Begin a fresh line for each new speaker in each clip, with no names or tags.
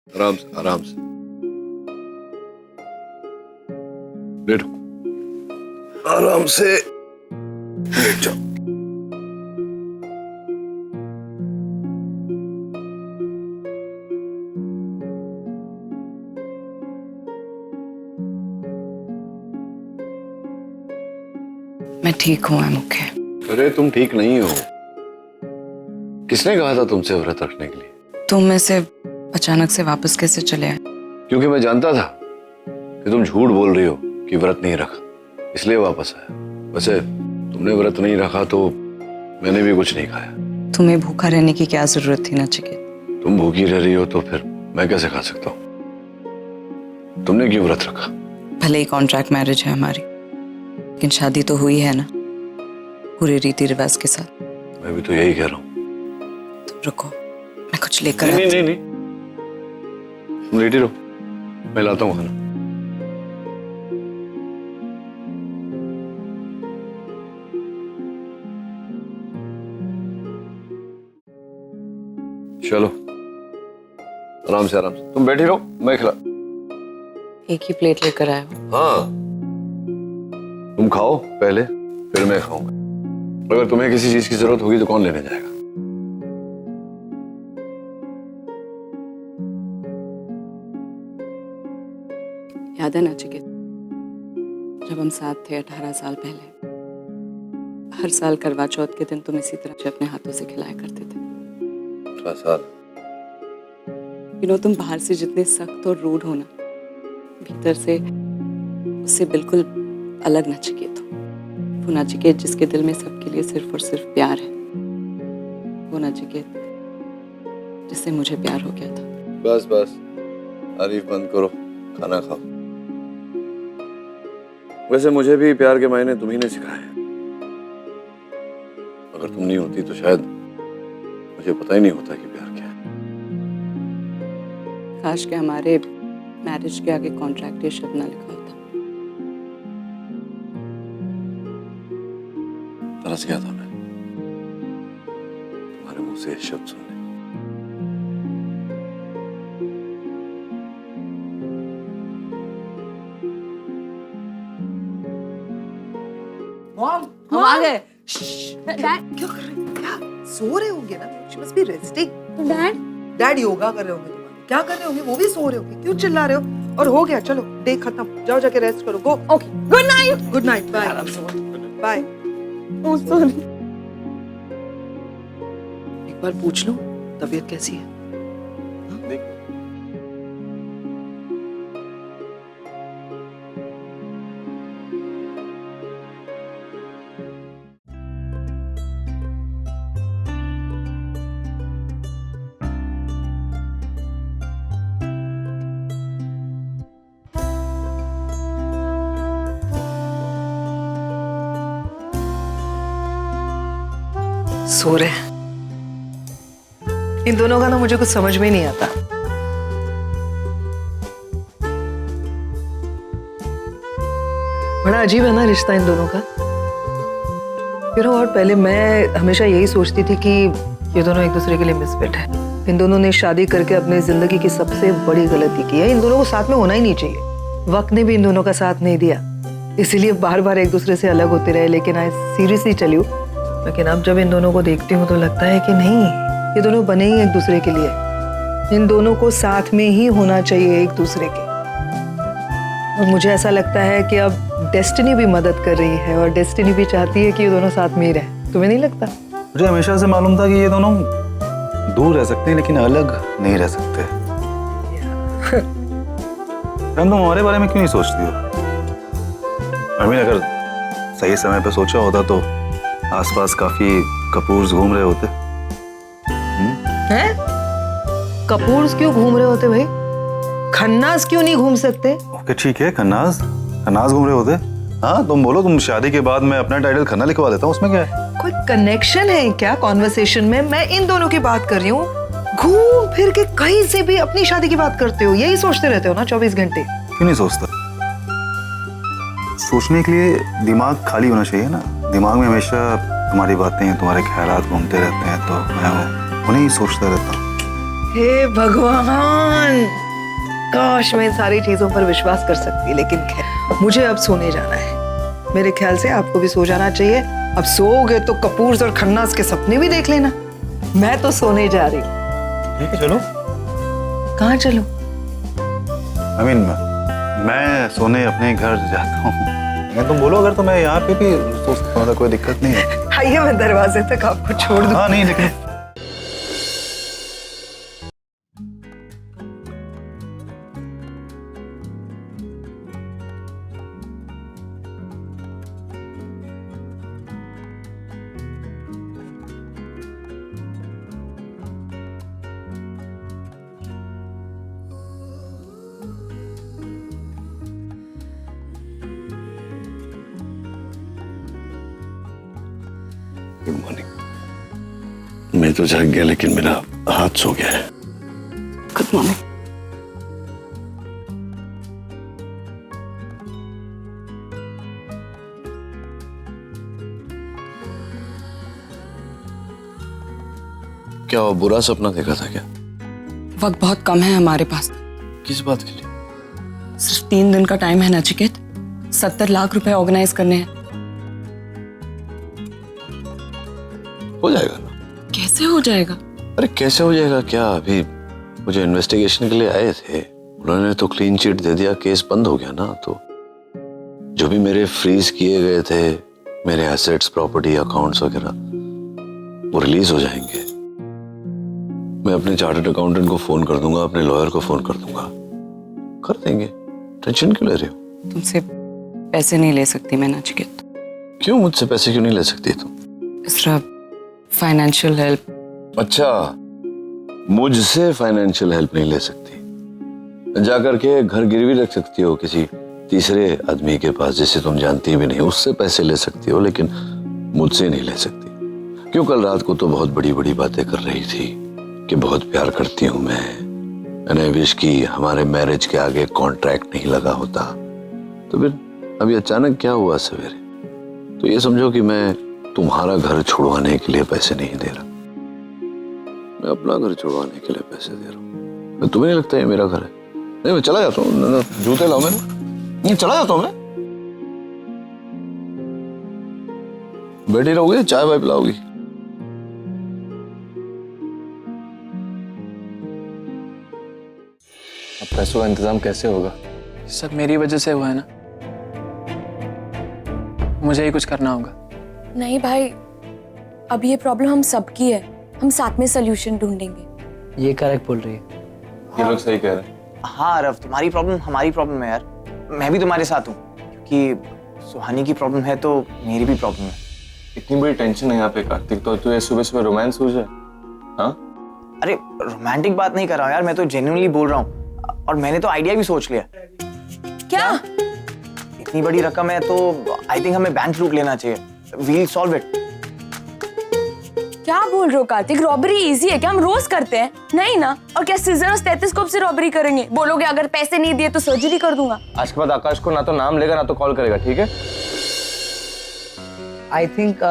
आराम से आराम से लेटो, आराम से लेट जाओ।
मैं ठीक हूँ मुख्य।
अरे तुम ठीक नहीं हो। किसने कहा था तुमसे व्रत रखने के लिए?
तुम में से अचानक से वापस कैसे चले आए?
क्योंकि मैं जानता था कि तुम झूठ बोल रही हो कि व्रत नहीं रखा, इसलिए वापस आया। वैसे तुमने व्रत नहीं रखा तो मैंने भी कुछ नहीं खाया।
तुम्हें भूखा रहने की क्या जरूरत थी नचिकेत?
तुम भूखी रह रही हो तो फिर मैं कैसे खा सकता हूँ? तुमने क्यों व्रत रखा?
भले ही कॉन्ट्रैक्ट मैरिज है हमारी, लेकिन शादी तो हुई है ना, पूरे रीति रिवाज के साथ।
मैं भी तो यही कह रहा हूँ।
तुम रुको, मैं कुछ लेकर
नहीं
आती
नहीं नहीं, तुम लेटी रहो, मैं लाता हूँ खाना। चलो आराम से तुम बैठी रहो, मैं खिला।
एक ही प्लेट लेकर आए हो?
हाँ, तुम खाओ पहले, फिर मैं खाऊंगा। अगर तुम्हें किसी चीज की जरूरत होगी तो कौन लेने जाएगा?
याद है नचिकेत, जब हम साथ थे 18 साल पहले, हर साल करवा चौथ के दिन तुम इसी तरह से अपने हाथों से खिलाया करते थे।
18 साल?
तुम बाहर से जितने सख्त और रूड हो ना, भीतर से उससे बिल्कुल अलग नचिकेत हो। वो नचिकेत जिसके दिल में सबके लिए सिर्फ और सिर्फ प्यार है। वो नचिकेत जिससे मुझे प्यार हो गया था।
बस बस, तारीफ बंद करो, खाना खाओ। वैसे मुझे भी प्यार के मायने तुम ही ने सिखाए। अगर तुम नहीं होती तो शायद मुझे पता ही नहीं होता कि प्यार क्या है।
काश के हमारे मैरिज के आगे कॉन्ट्रैक्ट ये शब्द ना लिखा होता।
तरस गया था मैं तुम्हारे मुंह से ये शब्द सुनने।
मॉम,
हम आ गए।
डैड क्या कर रहे हो? क्या सो रहे होंगे ना? She must be resting. Dad yoga कर रहे होंगे तुम्हारे। क्या कर रहे होंगे? वो भी सो रहे होंगे। क्यों चिल्ला रहे हो? और हो गया, चलो डे खत्म, जाओ जाके रेस्ट करो। Go. Okay, good night. Good night, bye bye. एक बार पूछ लो तबीयत कैसी है?
देख,
सो रहे हैं। इन दोनों का ना मुझे कुछ समझ में नहीं आता। बड़ा अजीब है ना रिश्ता इन दोनों का। और पहले मैं हमेशा यही सोचती थी कि ये दोनों एक दूसरे के लिए मिसफिट है। इन दोनों ने शादी करके अपनी जिंदगी की सबसे बड़ी गलती की है। इन दोनों को साथ में होना ही नहीं चाहिए। वक्त ने भी इन दोनों का साथ नहीं दिया, इसीलिए बार बार एक दूसरे से अलग होते रहे। लेकिन आई सीरियसली टेल यू, लेकिन अब जब इन दोनों को देखती हूँ तो लगता है कि नहीं, ये दोनों बने ही एक दूसरे के लिए। इन दोनों को साथ में ही होना चाहिए एक दूसरे के। और मुझे ऐसा लगता है कि अब डेस्टिनी भी मदद कर रही है और डेस्टिनी भी चाहती है कि ये दोनों साथ में ही रहे। तुम्हें नहीं लगता?
मुझे हमेशा से मालूम था कि ये दोनों दूर रह सकते हैं लेकिन अलग नहीं रह सकते। तुम हमारे बारे में क्यों नहीं सोचती हो? अगर सही समय पे सोचा होता तो आसपास काफी कपूर्स घूम रहे होते।
हैं? कपूर्स क्यों घूम रहे होते भाई? खन्नास क्यों नहीं घूम सकते?
ओके ठीक है, खन्नास घूम रहे होते। हाँ तुम बोलो, तुम शादी के बाद मैं अपना टाइटल खन्ना लिखवा देता हूँ, उसमें क्या है?
कोई कनेक्शन है क्या कॉन्वर्सेशन में? मैं इन दोनों की बात कर रही हूँ। घूम फिर के कहीं से भी अपनी शादी की बात करते हो, यही सोचते रहते हो ना 24 घंटे।
क्यों नहीं सोचता? सोचने के लिए दिमाग खाली होना चाहिए ना। दिमाग में हमेशा तुम्हारी बातें, तुम्हारे ख्यालात घूमते रहते हैं, तो मैं उन्हें ही सोचता रहता हूँ।
हे भगवान, काश मैं इन सारी चीजों पर विश्वास कर सकती, लेकिन खैर मुझे अब सोने जाना है। मेरे ख्याल से आपको भी सो जाना चाहिए। अब सोओगे तो कपूर्स और खन्नास के सपने भी देख लेना। मैं तो सोने जा रही हूँ।
ठीक है चलो।
कहाँ चलो?
मैं सोने अपने घर जाता हूँ। मैं तुम बोलो अगर तो मैं यहाँ पे भी सो सकता हूँ, कोई दिक्कत नहीं है।
आइए मैं दरवाजे तक आपको छोड़ दूँ।
हाँ नहीं लेकिन
गुड मॉर्निंग। मैं तो जाग गया लेकिन मेरा हाथ सो गया है।
Good morning.
क्या वो बुरा सपना देखा था क्या?
वक्त बहुत कम है हमारे पास।
किस बात के लिए?
सिर्फ 3 दिन का टाइम है नचिकेत। 70 लाख रुपए ऑर्गेनाइज करने हैं।
हो जाएगा ना?
कैसे हो जाएगा?
अरे कैसे हो जाएगा क्या? अभी मुझे इन्वेस्टिगेशन के लिए आए थे, उन्होंने तो क्लीन चिट दे दिया, केस बंद हो गया ना। तो जो भी मेरे फ्रीज किए गए थे, मेरे एसेट्स, प्रॉपर्टी, अकाउंट्स वगैरह, वो रिलीज हो जाएंगे। मैं अपने चार्टर्ड अकाउंटेंट को फोन कर दूंगा, अपने लॉयर को फोन कर दूंगा, कर देंगे। टेंशन क्यों ले रहे हो?
तुमसे पैसे नहीं ले सकती मैं नचिकेत।
क्यों? मुझसे पैसे क्यों नहीं ले सकती तुम?
सिर्फ फाइनेंशियल हेल्प।
अच्छा, मुझसे फाइनेंशियल हेल्प नहीं ले सकती? जाकर के घर गिरवी रख सकती हो किसी तीसरे आदमी के पास जिसे तुम जानती भी नहीं, उससे पैसे ले सकती हो, लेकिन मुझसे नहीं ले सकती। क्यों? कल रात को तो बहुत बड़ी बड़ी बातें कर रही थी कि बहुत प्यार करती हूं मैं विश की हमारे मैरिज के आगे कॉन्ट्रैक्ट नहीं लगा होता। तो फिर अभी अचानक क्या हुआ सवेरे? तो ये समझो कि मैं तुम्हारा घर छुड़वाने के लिए पैसे नहीं दे रहा, मैं अपना घर छुड़वाने के लिए पैसे दे रहा हूँ। तुम्हें नहीं लगता ये मेरा घर है? नहीं, मैं चला जाता हूँ। जूते लाओ मेरे, नहीं चला जाता हूँ मैं। बैठी रहोगे, चाय वाय पिलाओगी?
अब पैसों का इंतजाम कैसे होगा?
सब मेरी वजह से हुआ है ना, मुझे ही कुछ करना होगा।
नहीं भाई, अब ये प्रॉब्लम हम सबकी है, हम साथ में सोल्यूशन ढूंढेंगे।
ये करेक्ट बोल रही है।
ये लोग सही कह रहे हैं।
हाँ अरव, तुम्हारी प्रॉब्लम हमारी प्रॉब्लम है यार। मैं भी तुम्हारे साथ हूँ, क्योंकि सुहानी की प्रॉब्लम है तो मेरी भी प्रॉब्लम है।
इतनी बड़ी टेंशन है यहाँ पे कार्तिक, तो तू ये सुबह सुबह रोमांस हो जाए? हाँ
अरे रोमांटिक बात नहीं कर रहा हूँ यार, मैं तो जेन्युइनली बोल रहा हूँ। और मैंने तो आइडिया भी सोच लिया।
क्या?
इतनी बड़ी रकम है तो आई थिंक हमें बैंक लूट लेना चाहिए। We'll solve it.
क्या बोल रहे हो कार्तिक? रॉबरी इजी है क्या? हम रोज करते हैं। नहीं ना? और क्या सीजर और स्टेथोस्कोप से रॉबरी करेंगे? बोलोगे अगर पैसे नहीं दिए तो सर्जरी कर दूंगा।
आज के बाद आकाश को ना तो नाम लेगा ना तो कॉल करेगा, ठीक है?
आई थिंक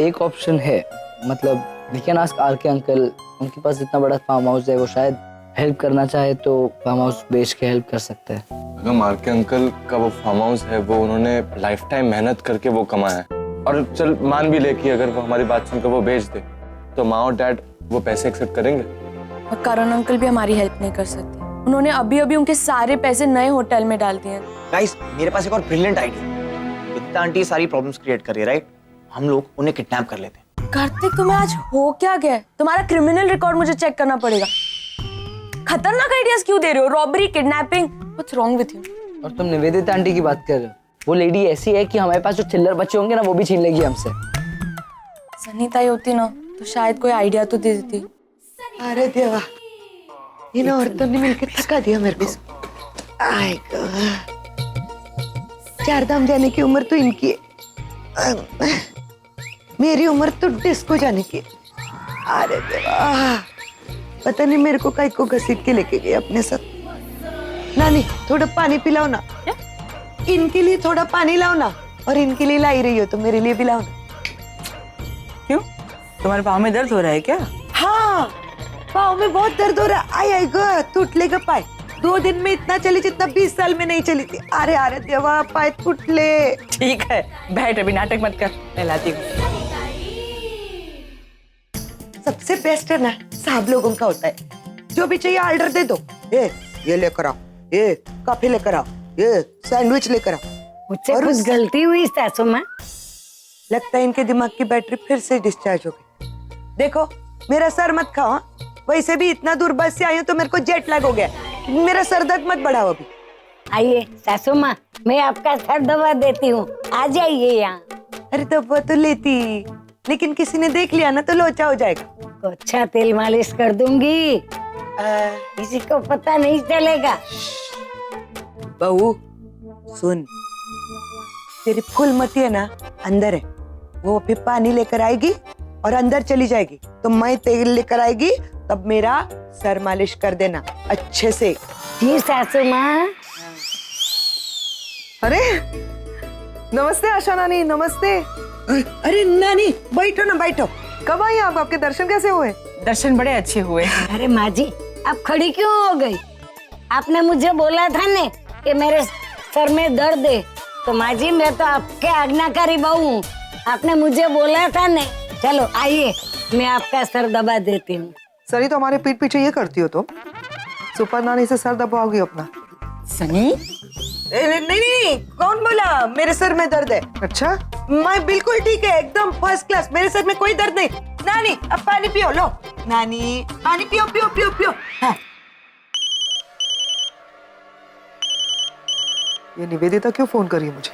एक ऑप्शन है, मतलब वी कैन आस्क आर के अंकल। उनके पास इतना बड़ा फार्म हाउस है, वो शायद हेल्प करना चाहे तो फार्म हाउस बेच के हेल्प कर सकते हैं।
अगर मार के अंकल का वो फार्म हाउस है, वो उन्होंने लाइफ टाइम मेहनत करके वो कमाया है, और चल मान भी ले कि अगर वो हमारी बात सुनकर वो बेच दे तो माँ और डैड वो पैसे एक्सेप्ट करेंगे?
और करण अंकल भी हमारी हेल्प नहीं कर सकते। उन्होंने अभी अभी उनके सारे पैसे नए होटल में डाल दिए।
गाइस, मेरे पास एक और ब्रिलियंट आइडिया। विद्या आंटी सारी प्रॉब्लम्स क्रिएट कर रही है, राइट? हम लोग उन्हें किडनैप कर लेते हैं।
कार्तिक, तुम्हें आज हो क्या गया? तुम्हारा क्रिमिनल रिकॉर्ड मुझे चेक करना पड़ेगा। खतरनाक आइडियाज क्यों दे रहे हो? Robbery, kidnapping, what's wrong with you?
और तुम निवेदिता आंटी की बात कर रहे हो? वो लेडी ऐसी है कि हमारे पास जो चिल्लर बच्चे होंगे ना, वो भी छीन लेगी हमसे।
सनीता ही होती ना तो शायद कोई आइडिया तो दे देती।
अरे देवा, इन औरतों ने मिलकर थका दिया मेरे को। आय चार धाम जाने की उम्र तो इनकी है, मेरी उम्र तो डिस्को जाने की। अरे देवा, पता नहीं मेरे को काहे को घसीट के लेके गए अपने साथ। नानी, थोड़ा पानी पिलाओ ना। इनके लिए थोड़ा पानी लाओ ना, और इनके लिए ला ही रही हो तो मेरे लिए भी लाओ ना।
क्यों, तुम्हारे पाँव में दर्द हो रहा है क्या?
हाँ,
पाँव में बहुत दर्द हो रहा है। आई आई गो टूटलेगा पाए। 2 दिन में इतना चली जितना 20 साल में नहीं चली थी। अरे अरे देवा पाए टूटले।
ठीक है बैठ, अभी नाटक मत कर, मैं लाती हूँ।
सबसे बेस्ट है ना साहब लोगों का होता है, जो भी चाहिए ऑर्डर दे दो। ये लेकर आओ, ये कॉफी लेकर आओ, ये सैंडविच लेकर आओ।
मुझसे
और
कुछ गलती हुई सासू माँ?
लगता है इनके दिमाग की बैटरी फिर से डिस्चार्ज हो गई। देखो मेरा सर मत खाओ, हाँ? वैसे भी इतना दूर बस से आई हूँ तो मेरे को जेट लैग हो गया। मेरा सर दर्द मत बढ़ाओ अभी।
आइए सासू माँ, मैं आपका सर दबा देती हूँ, आ जाइए यहाँ।
अरे दबा तो लेती, लेकिन किसी ने देख लिया ना तो लोचा हो जाएगा।
तो अच्छा तेल मालिश कर दूंगी, किसी को पता नहीं चलेगा।
बहू सुन, तेरी फूलमती है ना अंदर है, वो फिर पानी लेकर आएगी और अंदर चली जाएगी, तो मैं तेल लेकर आएगी, तब मेरा सर मालिश कर देना अच्छे से।
जी सासू माँ।
अरे नमस्ते आशा नानी, नमस्ते।
अरे नानी बैठो ना बैठो।
कब आई आप? आपके दर्शन कैसे हुए?
दर्शन बड़े अच्छे हुए।
अरे माँ जी आप खड़ी क्यों हो गई? आपने मुझे बोला था ने कि मेरे सर में दर्द है, तो माँ जी मैं तो आपके आज्ञाकारी बहू हूँ, आपने मुझे बोला था ने। चलो आइए मैं आपका सर दबा देती हूँ।
सनी तो हमारे पीठ पीछे ये करती हो, तो सुपर नानी से सर दबाओगी अपना?
सनी
नहीं नहीं नहीं, कौन बोला मेरे सर में दर्द है?
अच्छा
मैं बिल्कुल ठीक है, एकदम फर्स्ट क्लास, मेरे सर में कोई दर्द नहीं। नानी अब पानी पियो, लो नानी पानी पियो पियो पियो पियो। हाँ।
ये निवेदिता क्यों फोन करी मुझे?